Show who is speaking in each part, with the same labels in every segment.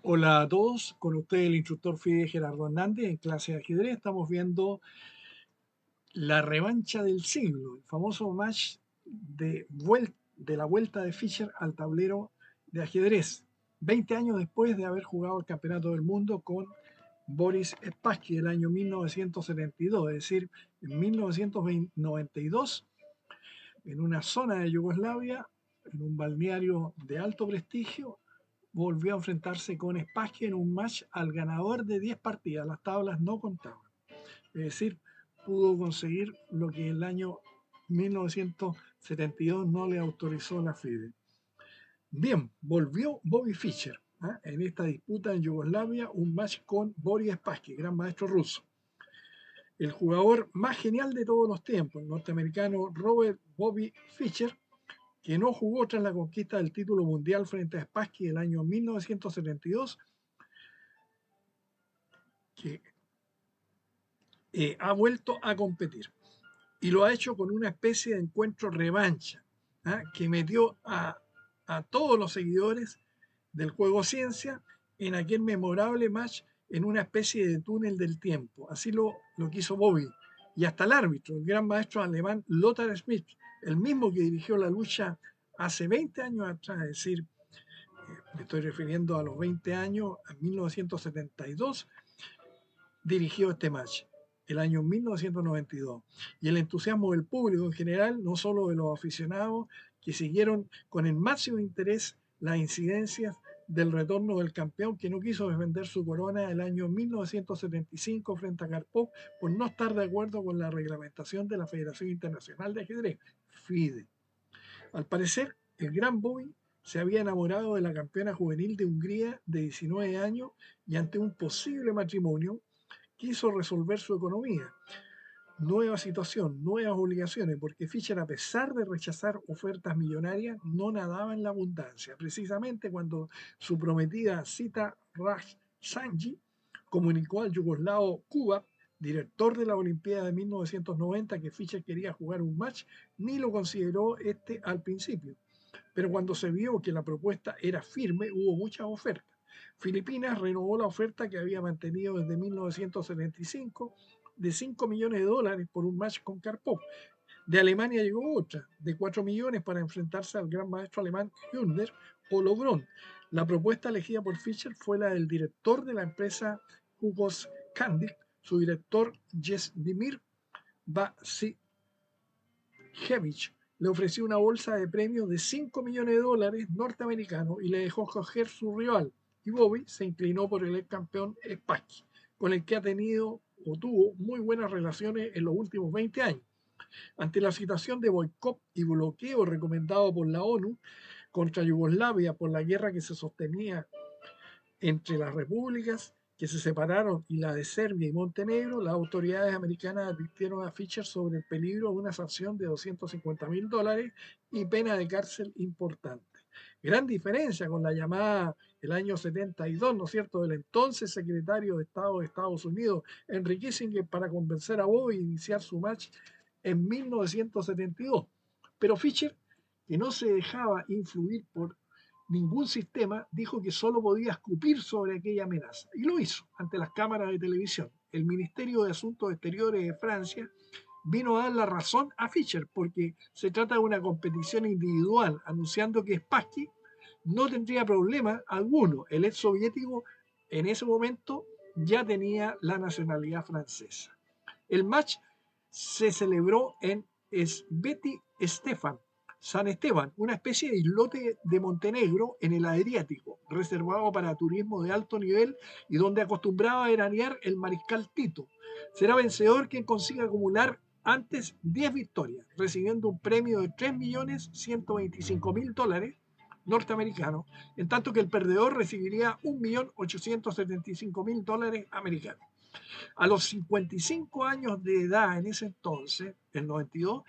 Speaker 1: Hola a todos, con usted el instructor FIDE Gerardo Hernández en clase de ajedrez. Estamos viendo la revancha del siglo, el famoso match de la vuelta de Fischer al tablero de ajedrez, 20 años después de haber jugado el Campeonato del Mundo con Boris Spassky del año 1972, es decir, en 1992, en una zona de Yugoslavia, en un balneario de alto prestigio, volvió a enfrentarse con Spassky en un match al ganador de 10 partidas. Las tablas no contaban. Es decir, pudo conseguir lo que el año 1972 no le autorizó la FIDE. Bien, volvió Bobby Fischer en esta disputa en Yugoslavia, un match con Boris Spassky, gran maestro ruso. El jugador más genial de todos los tiempos, el norteamericano Robert Bobby Fischer, que no jugó tras la conquista del título mundial frente a Spassky el año 1972, que ha vuelto a competir y lo ha hecho con una especie de encuentro revancha que metió a todos los seguidores del juego ciencia en aquel memorable match en una especie de túnel del tiempo. Así lo quiso Bobby. Y hasta el árbitro, el gran maestro alemán Lothar Schmidt, el mismo que dirigió la lucha hace 20 años atrás, es decir, me estoy refiriendo a los 20 años, en 1972, dirigió este match, el año 1992. Y el entusiasmo del público en general, no solo de los aficionados, que siguieron con el máximo interés las incidencias del retorno del campeón que no quiso defender su corona el año 1975 frente a Karpov por no estar de acuerdo con la reglamentación de la Federación Internacional de Ajedrez, FIDE. Al parecer, el gran Bobby se había enamorado de la campeona juvenil de Hungría de 19 años y ante un posible matrimonio quiso resolver su economía. Nueva situación, nuevas obligaciones, porque Fischer, a pesar de rechazar ofertas millonarias, no nadaba en la abundancia. Precisamente cuando su prometida Zita Rajsanji comunicó al yugoslavo Kuba, director de la Olimpiada de 1990, que Fischer quería jugar un match, ni lo consideró este al principio. Pero cuando se vio que la propuesta era firme, hubo muchas ofertas. Filipinas renovó la oferta que había mantenido desde 1975 de 5 millones de dólares por un match con Karpov. De Alemania llegó otra, de 4 millones para enfrentarse al gran maestro alemán Hübner o Logrón. La propuesta elegida por Fischer fue la del director de la empresa Hugo Kandik, su director Jesdimir Basishevich le ofreció una bolsa de premios de 5 millones de dólares norteamericanos y le dejó coger su rival. Y Bobby se inclinó por el ex campeón Spassky, con el que ha tenido o tuvo muy buenas relaciones en los últimos 20 años. Ante la situación de boicot y bloqueo recomendado por la ONU contra Yugoslavia por la guerra que se sostenía entre las repúblicas que se separaron y la de Serbia y Montenegro, las autoridades americanas advirtieron a Fischer sobre el peligro de una sanción de $250.000 y pena de cárcel importante. Gran diferencia con la llamada el año 72, ¿no es cierto?, del entonces secretario de Estado de Estados Unidos, Henry Kissinger, para convencer a Bobby de iniciar su match en 1972. Pero Fischer, que no se dejaba influir por ningún sistema, dijo que solo podía escupir sobre aquella amenaza. Y lo hizo ante las cámaras de televisión. El Ministerio de Asuntos Exteriores de Francia vino a dar la razón a Fischer porque se trata de una competición individual, anunciando que Spassky no tendría problema alguno. El ex soviético en ese momento ya tenía la nacionalidad francesa. El match se celebró en Sveti Stefan, San Esteban, una especie de islote de Montenegro en el Adriático, reservado para turismo de alto nivel y donde acostumbraba a veranear el mariscal Tito. Será vencedor quien consiga acumular antes 10 victorias, recibiendo un premio de 3.125.000 dólares norteamericanos, en tanto que el perdedor recibiría 1.875.000 dólares americanos. A los 55 años de edad en ese entonces, el 92,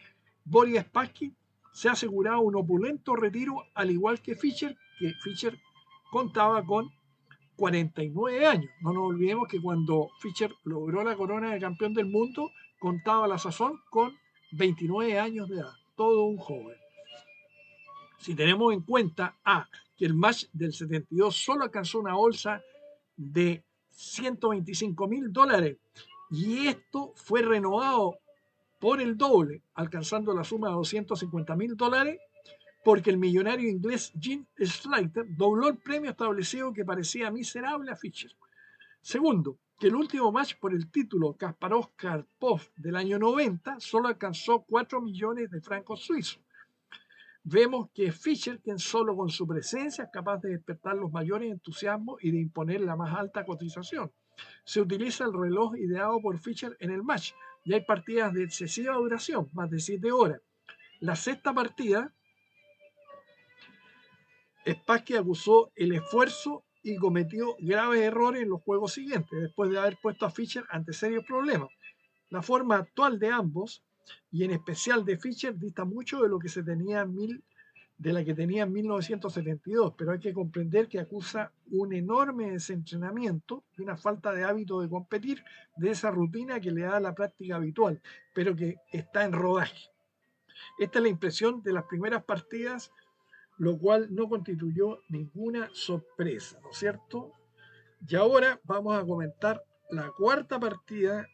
Speaker 1: Boris Spassky se ha asegurado un opulento retiro, al igual que Fischer contaba con 49 años. No nos olvidemos que cuando Fischer logró la corona de campeón del mundo, contaba a la sazón con 29 años de edad, todo un joven. Si tenemos en cuenta que el match del 72 solo alcanzó una bolsa de $125.000 y esto fue renovado por el doble, alcanzando la suma de $250.000 porque el millonario inglés Jim Slater dobló el premio establecido que parecía miserable a Fischer. Segundo, que el último match por el título Kasparov-Karpov del año 90 solo alcanzó 4 millones de francos suizos. Vemos que Fischer, quien solo con su presencia es capaz de despertar los mayores entusiasmos y de imponer la más alta cotización. Se utiliza el reloj ideado por Fischer en el match y hay partidas de excesiva duración, más de 7 horas. La sexta partida, Spassky acusó el esfuerzo y cometió graves errores en los juegos siguientes, después de haber puesto a Fischer ante serios problemas. La forma actual de ambos, y en especial de Fischer, dista mucho de lo que se tenía de la que tenía en 1972, pero hay que comprender que acusa un enorme desentrenamiento y una falta de hábito de competir de esa rutina que le da la práctica habitual, pero que está en rodaje. Esta es la impresión de las primeras partidas, lo cual no constituyó ninguna sorpresa, ¿no es cierto? Y ahora vamos a comentar la cuarta partida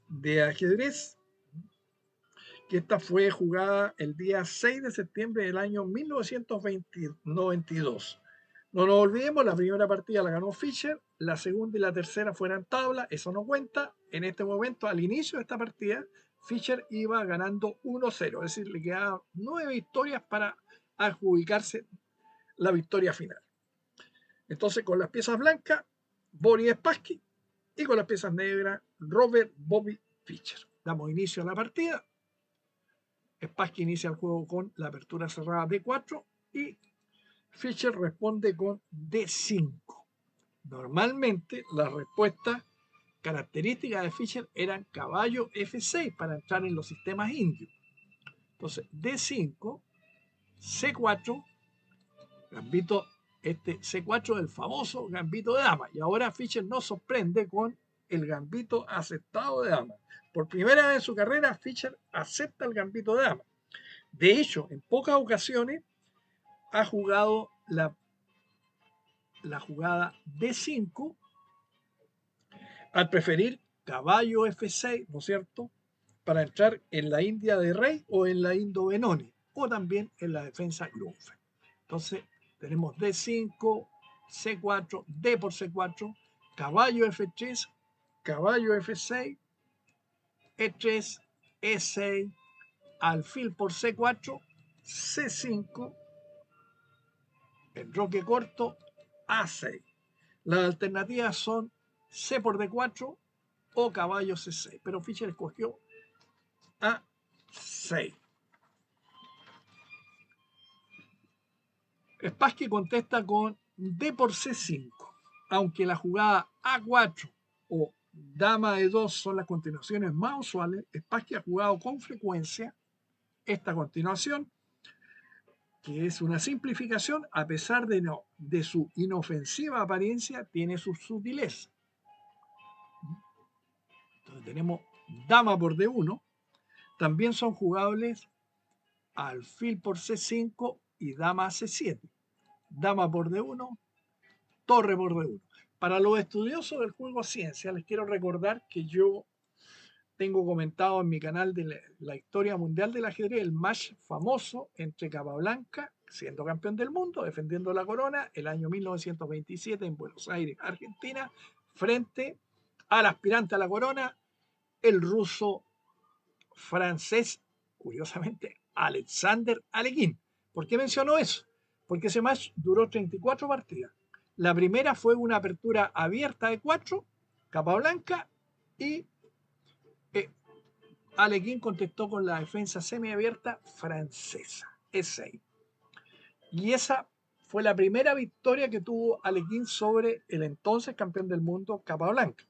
Speaker 1: de ajedrez, que esta fue jugada el día 6 de septiembre del año 1992. No nos olvidemos, la primera partida la ganó Fischer, la segunda y la tercera fueron tabla, eso no cuenta. En este momento, al inicio de esta partida, Fischer iba ganando 1-0, es decir, le quedaban 9 victorias para adjudicarse la victoria final. Entonces, con las piezas blancas, Boris Spassky, y con las piezas negras, Robert Bobby Fischer. Damos inicio a la partida. Spassky inicia el juego con la apertura cerrada D4 y Fischer responde con D5. Normalmente las respuestas características de Fischer eran caballo F6 para entrar en los sistemas indios. Entonces D5, C4, gambito, este C4 del famoso gambito de dama. Y ahora Fischer nos sorprende con el gambito aceptado de dama. Por primera vez en su carrera, Fischer acepta el gambito de dama. De hecho, en pocas ocasiones ha jugado la jugada D5 al preferir caballo F6, ¿no es cierto?, para entrar en la India de rey o en la Indo Benoni, o también en la defensa Grunfeld. Entonces, tenemos D5, C4, D por C4, caballo F3, caballo F6, E3, E6, alfil por C4, C5, enroque corto, A6. Las alternativas son C por D4 o caballo C6, pero Fischer escogió A6. Spassky contesta con D por C5, aunque la jugada A4 o dama de 2 son las continuaciones más usuales. Spassky ha jugado con frecuencia esta continuación, que es una simplificación, a pesar de su inofensiva apariencia, tiene sus sutilezas. Entonces tenemos dama por D1, también son jugables alfil por C5 y dama C7, dama por D1, torre por D1. Para los estudiosos del juego ciencia, les quiero recordar que yo tengo comentado en mi canal de la historia mundial del ajedrez el match famoso entre Capablanca, siendo campeón del mundo, defendiendo la corona, el año 1927 en Buenos Aires, Argentina, frente al aspirante a la corona, el ruso francés, curiosamente, Alexander Alekhine. ¿Por qué menciono eso? Porque ese match duró 34 partidas. La primera fue una apertura abierta de 4, Capablanca, y Alekhine contestó con la defensa semiabierta francesa, E6. Y esa fue la primera victoria que tuvo Alekhine sobre el entonces campeón del mundo, Capablanca.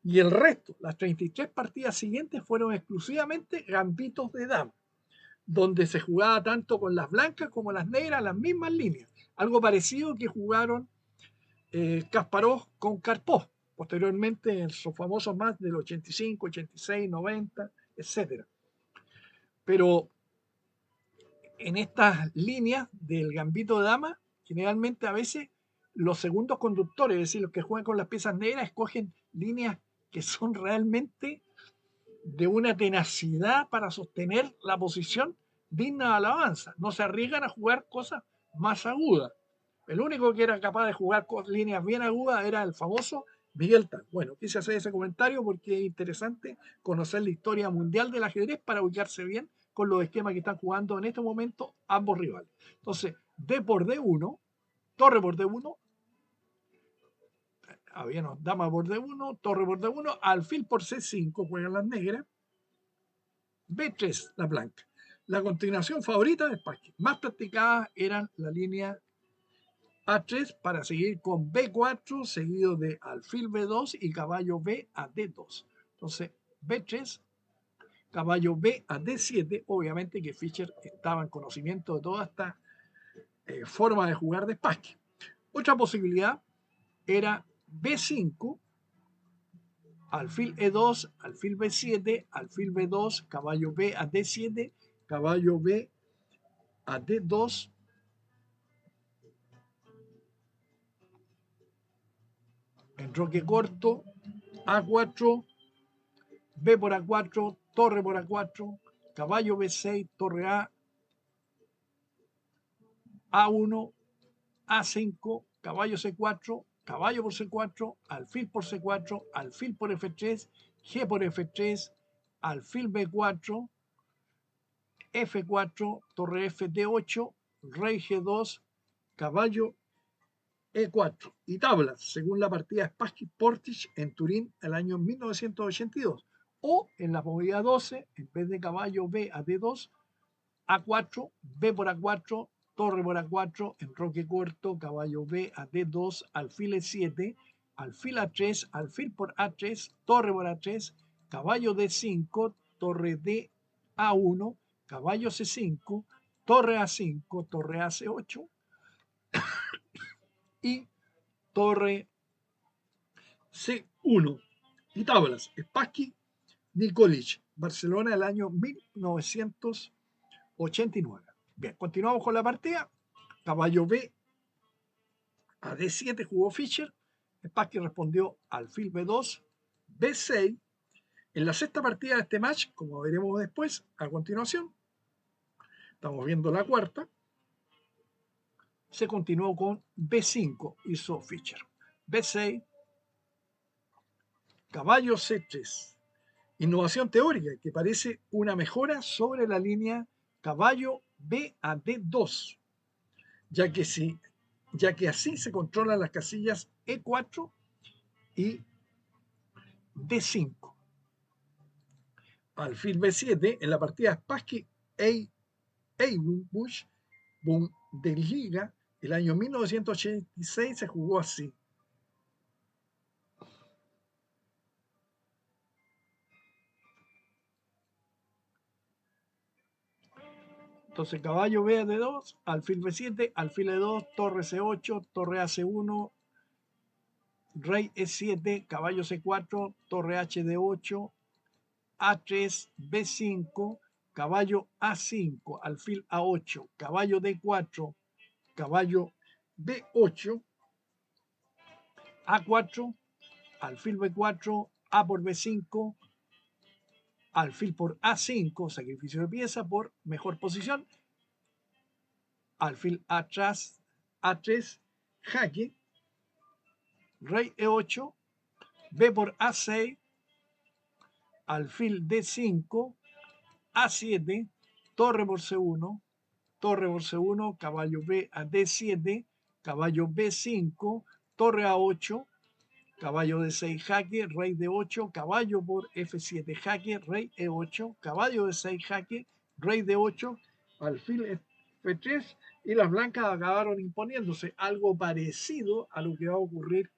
Speaker 1: Y el resto, las 33 partidas siguientes, fueron exclusivamente gambitos de dama, donde se jugaba tanto con las blancas como las negras, las mismas líneas. Algo parecido que jugaron Kasparov con Karpov, posteriormente en sus famosos matches del 85, 86, 90, etc. Pero en estas líneas del gambito de dama, Generalmente a veces los segundos conductores, es decir, los que juegan con las piezas negras, escogen líneas que son realmente de una tenacidad para sostener la posición digna de alabanza. No se arriesgan a jugar cosas más agudas. El único que era capaz de jugar con líneas bien agudas era el famoso Miguel Tal. Bueno, quise hacer ese comentario porque es interesante conocer la historia mundial del ajedrez para ubicarse bien con los esquemas que están jugando en este momento ambos rivales. Entonces, D por D1, torre por D1, había dama por D1, torre por D1, alfil por C5, juegan las negras, B3, la blanca. La continuación favorita de Spassky. Más practicadas eran la línea A3 para seguir con B4, seguido de alfil B2 y caballo B a D2. Entonces, B3, caballo B a D7, obviamente que Fischer estaba en conocimiento de toda esta forma de jugar de Spassky. Otra posibilidad era B5, alfil E2, alfil B7, alfil B2, caballo B a D7, caballo B a D2, enroque corto, A4, B por A4, torre por A4, caballo B6, torre A, A1, A5, caballo C4, caballo por C4, alfil por C4, alfil por F3, G por F3, alfil B4, F4, torre F D8, rey G2, caballo E4 y tablas, según la partida Spassky-Portisch en Turín el año 1982. O en la movida 12, en vez de caballo B a D2, A4, B por A4, torre por A4, enroque corto, caballo B a D2, alfil E7, alfil A3, alfil por A3, torre por A3, caballo D5, torre D A1, caballo C5, torre A5, torre AC8 y torre C1. Y tablas, Spassky, Nikolic, Barcelona del año 1989. Bien, continuamos con la partida. Caballo B a D7 jugó Fischer. Spassky respondió alfil B2, B6. En la sexta partida de este match, como veremos después, a continuación, estamos viendo la cuarta, se continuó con B5, hizo Fischer. B6, caballo C3. Innovación teórica que parece una mejora sobre la línea caballo B a D2, ya que así se controlan las casillas E4 y D5. Alfil B7 en la partida Spassky Eibush Bundesliga el año 1986 se jugó así. Entonces caballo B a D2, alfil B7, alfil E2, torre C8, torre AC1, rey E7, caballo C4, torre HD8, A3, B5, caballo A5, alfil A8, caballo D4, caballo B8, A4, alfil B4, A por B5, alfil por A5, sacrificio de pieza por mejor posición, alfil A3, jaque, rey E8, B por A6, alfil D5, A7, torre por C1, caballo B a D7, caballo B5, torre A8, caballo D6 jaque, rey D8, caballo por F7 jaque, rey E8, caballo D6 jaque, rey D8, alfil F3 y las blancas acabaron imponiéndose, algo parecido a lo que va a ocurrir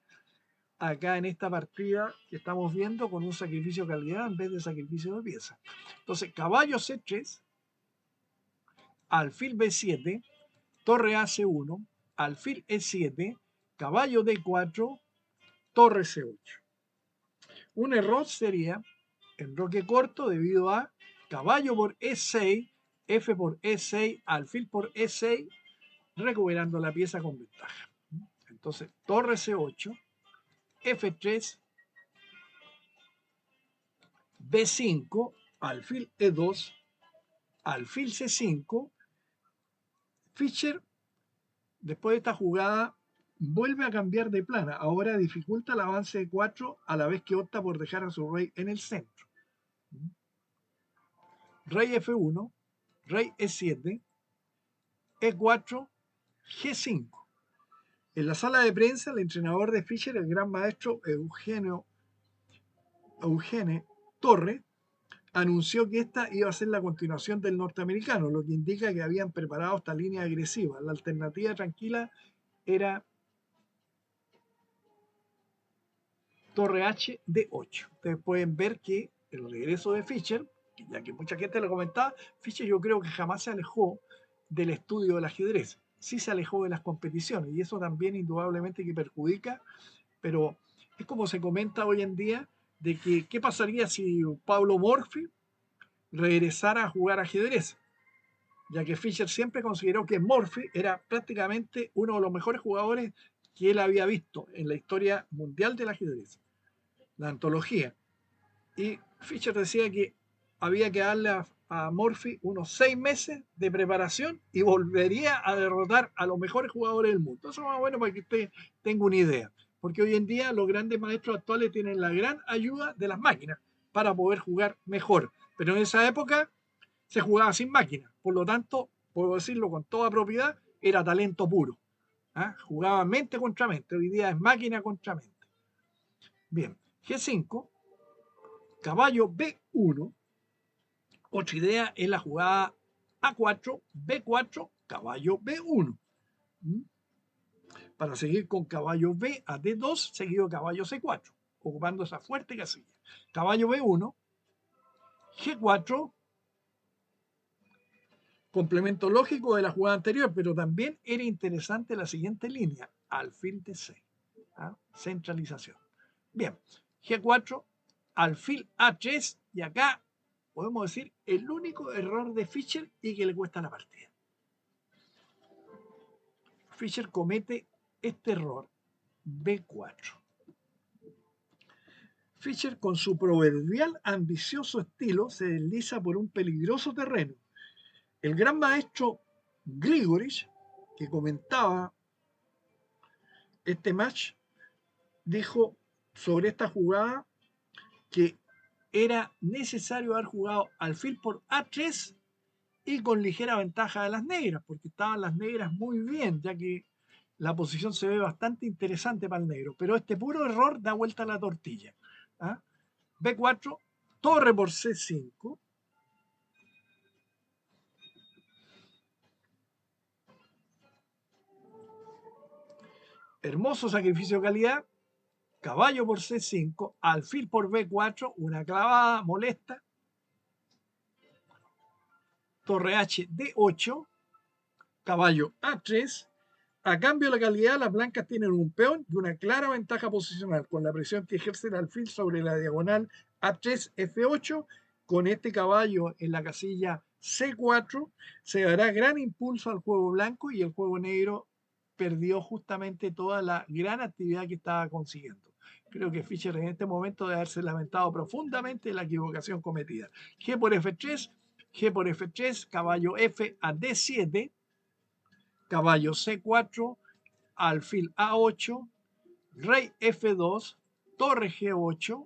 Speaker 1: acá en esta partida que estamos viendo con un sacrificio de calidad en vez de sacrificio de pieza. Entonces, caballo C3, alfil B7, torre AC1, alfil E7, caballo D4, torre C8. Un error sería enroque corto debido a caballo por E6, F por E6, alfil por E6, recuperando la pieza con ventaja. Entonces, torre C8, F3, B5, alfil E2, alfil C5. Fischer, después de esta jugada, vuelve a cambiar de plana. Ahora dificulta el avance de 4 a la vez que opta por dejar a su rey en el centro. Rey F1, rey E7, E4, G5. En la sala de prensa, el entrenador de Fischer, el gran maestro Eugene Torre, anunció que esta iba a ser la continuación del norteamericano, lo que indica que habían preparado esta línea agresiva. La alternativa tranquila era torre H de 8. Ustedes pueden ver que el regreso de Fischer, ya que mucha gente lo comentaba, Fischer yo creo que jamás se alejó del estudio del ajedrez. Sí se alejó de las competiciones y eso también indudablemente que perjudica, pero es como se comenta hoy en día de que qué pasaría si Pablo Morphy regresara a jugar ajedrez, ya que Fischer siempre consideró que Morphy era prácticamente uno de los mejores jugadores que él había visto en la historia mundial del ajedrez, la antología. Y Fischer decía que había que darle a Morphy unos 6 meses de preparación y volvería a derrotar a los mejores jugadores del mundo. Eso es más bueno para que usted tenga una idea. Porque hoy en día los grandes maestros actuales tienen la gran ayuda de las máquinas para poder jugar mejor. Pero en esa época se jugaba sin máquina. Por lo tanto, puedo decirlo con toda propiedad, era talento puro. ¿Ah? Jugaba mente contra mente. Hoy día es máquina contra mente. Bien, G5, caballo B1. Otra idea es la jugada A4, B4, caballo B1. Para seguir con caballo B a D2, seguido caballo C4, ocupando esa fuerte casilla. Caballo B1, G4, complemento lógico de la jugada anterior, pero también era interesante la siguiente línea, alfil D6. ¿Ah? Centralización. Bien, G4, alfil A3, y acá podemos decir el único error de Fischer y que le cuesta la partida. Fischer comete este error, B4. Fischer, con su proverbial ambicioso estilo, se desliza por un peligroso terreno. El gran maestro Grigorich, que comentaba este match, dijo sobre esta jugada que era necesario haber jugado alfil por A3 y con ligera ventaja de las negras, porque estaban las negras muy bien, ya que la posición se ve bastante interesante para el negro. Pero este puro error da vuelta a la tortilla. ¿Ah? B4, torre por C5. Hermoso sacrificio de calidad. Caballo por C5, alfil por B4, una clavada molesta. Torre H D8, caballo A3. A cambio de la calidad, las blancas tienen un peón y una clara ventaja posicional con la presión que ejerce el alfil sobre la diagonal A3 F8. Con este caballo en la casilla C4 se dará gran impulso al juego blanco y el juego negro perdió justamente toda la gran actividad que estaba consiguiendo. Creo que Fischer en este momento debe haberse lamentado profundamente de la equivocación cometida. G por F3, G por F3, caballo F a D7, caballo C4, alfil A8, rey F2, torre G8,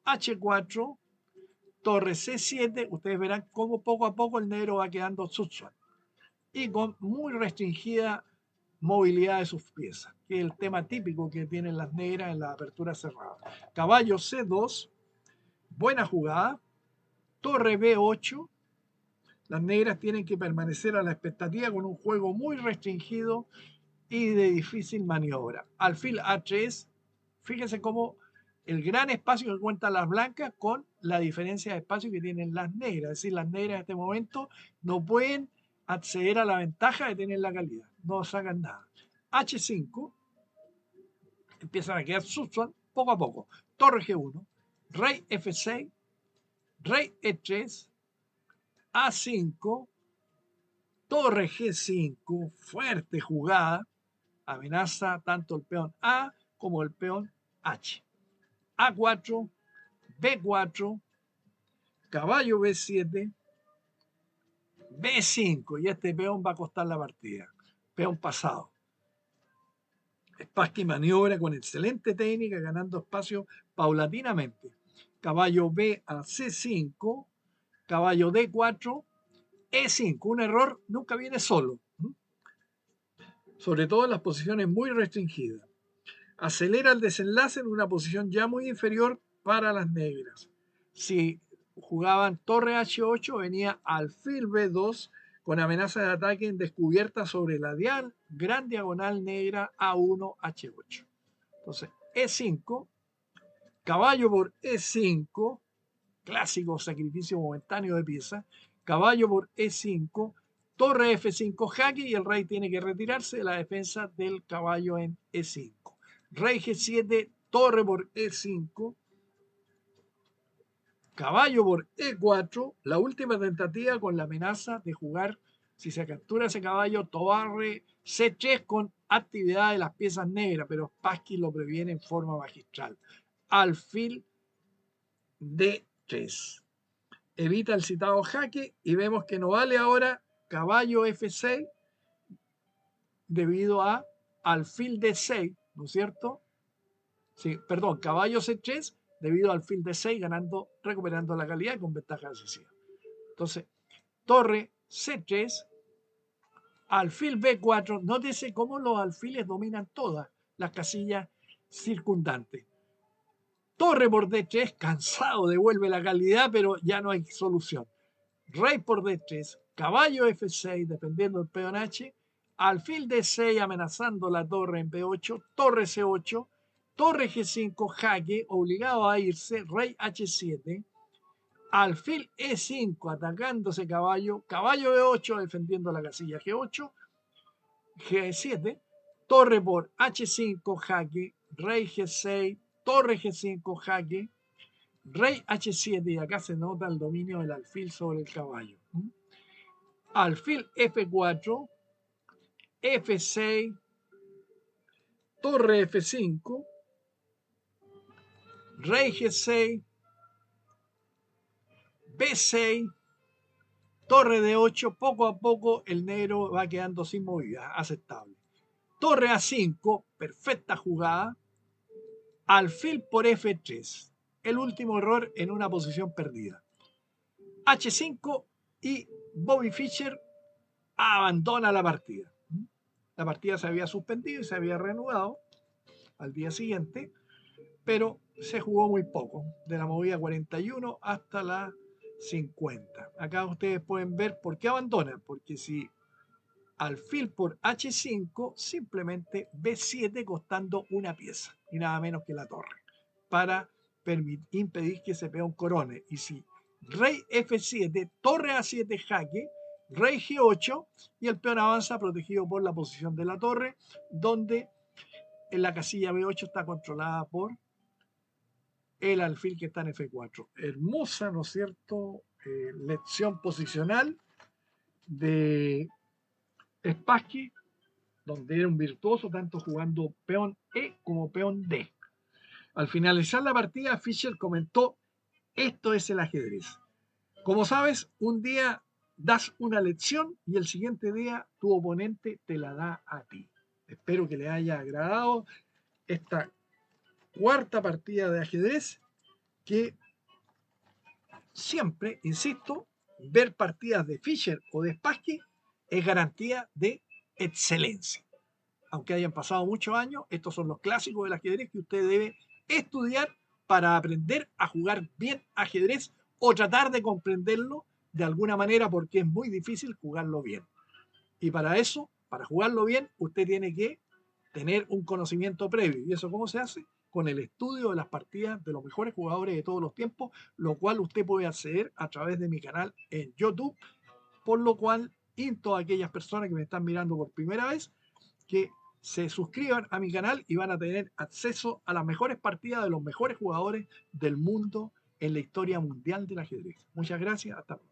Speaker 1: H4, torre C7. Ustedes verán cómo poco a poco el negro va quedando subsuelto y con muy restringida movilidad de sus piezas, que es el tema típico que tienen las negras en la apertura cerrada. Caballo C2, buena jugada, torre B8. Las negras tienen que permanecer a la expectativa con un juego muy restringido y de difícil maniobra. Alfil A3, fíjense cómo el gran espacio que cuentan las blancas con la diferencia de espacio que tienen las negras. Es decir, las negras en este momento no pueden acceder a la ventaja de tener la calidad. No sacan nada. H5, empiezan a quedar subsuan poco a poco. Torre G1, rey F6, rey E3, A5, torre G5, fuerte jugada, amenaza tanto el peón A como el peón H. A4, B4, caballo B7, B5, y este peón va a costar la partida. Peón pasado. Spassky maniobra con excelente técnica, ganando espacio paulatinamente. Caballo B a C5, caballo D4, E5. Un error nunca viene solo, sobre todo en las posiciones muy restringidas. Acelera el desenlace en una posición ya muy inferior para las negras. Si jugaban torre H8, venía alfil B2 con amenaza de ataque en descubierta sobre la gran diagonal negra A1 H8. Entonces, E5, caballo por E5, clásico sacrificio momentáneo de pieza, caballo por E5, torre F5 jaque y el rey tiene que retirarse de la defensa del caballo en E5. Rey G7, torre por E5, caballo por E4, la última tentativa con la amenaza de jugar, si se captura ese caballo, torre C3 con actividad de las piezas negras, pero Spassky lo previene en forma magistral. Alfil D3. Evita el citado jaque y vemos que no vale ahora caballo F6 debido a alfil D6, ¿no es cierto? Sí, perdón, caballo C3 debido al alfil D6 ganando, recuperando la calidad con ventaja decisiva. Entonces, torre C3, alfil B4, nótese cómo los alfiles dominan todas las casillas circundantes. Torre por D3, cansado, devuelve la calidad, pero ya no hay solución. Rey por D3, caballo F6, dependiendo del peón H, alfil D6 amenazando la torre en B8, torre C8, torre G5, jaque, obligado a irse, rey H7, alfil E5 atacándose caballo, caballo E8 defendiendo la casilla G8, G7, torre por H5, jaque, rey G6, torre G5, jaque, rey H7, y acá se nota el dominio del alfil sobre el caballo. Alfil F4, F6, torre F5, rey G6, B6, torre D8, poco a poco el negro va quedando sin movida, aceptable. Torre A5, perfecta jugada. Alfil por F3, el último error en una posición perdida. H5 y Bobby Fischer abandona la partida. La partida se había suspendido y se había reanudado al día siguiente, pero se jugó muy poco, de la movida 41 hasta la 50. Acá ustedes pueden ver por qué abandonan, porque si alfil por H5, simplemente B7 costando una pieza y nada menos que la torre, para impedir que ese peón corone. Y si rey F7, torre A7 jaque, rey G8 y el peón avanza protegido por la posición de la torre, donde en la casilla B8 está controlada por el alfil que está en F4. Hermosa, ¿no es cierto?, lección posicional de Spassky, donde era un virtuoso tanto jugando peón E como peón D. Al finalizar la partida, Fischer comentó: esto es el ajedrez. Como sabes, un día das una lección y el siguiente día tu oponente te la da a ti. Espero que les haya agradado esta cuarta partida de ajedrez, que siempre, insisto, ver partidas de Fischer o de Spassky es garantía de excelencia. Aunque hayan pasado muchos años, estos son los clásicos del ajedrez que usted debe estudiar para aprender a jugar bien ajedrez o tratar de comprenderlo de alguna manera, porque es muy difícil jugarlo bien. Y para eso, para jugarlo bien, usted tiene que tener un conocimiento previo. ¿Y eso cómo se hace? Con el estudio de las partidas de los mejores jugadores de todos los tiempos, lo cual usted puede acceder a través de mi canal en YouTube, por lo cual invito a aquellas personas que me están mirando por primera vez que se suscriban a mi canal y van a tener acceso a las mejores partidas de los mejores jugadores del mundo en la historia mundial del ajedrez. Muchas gracias, hasta luego.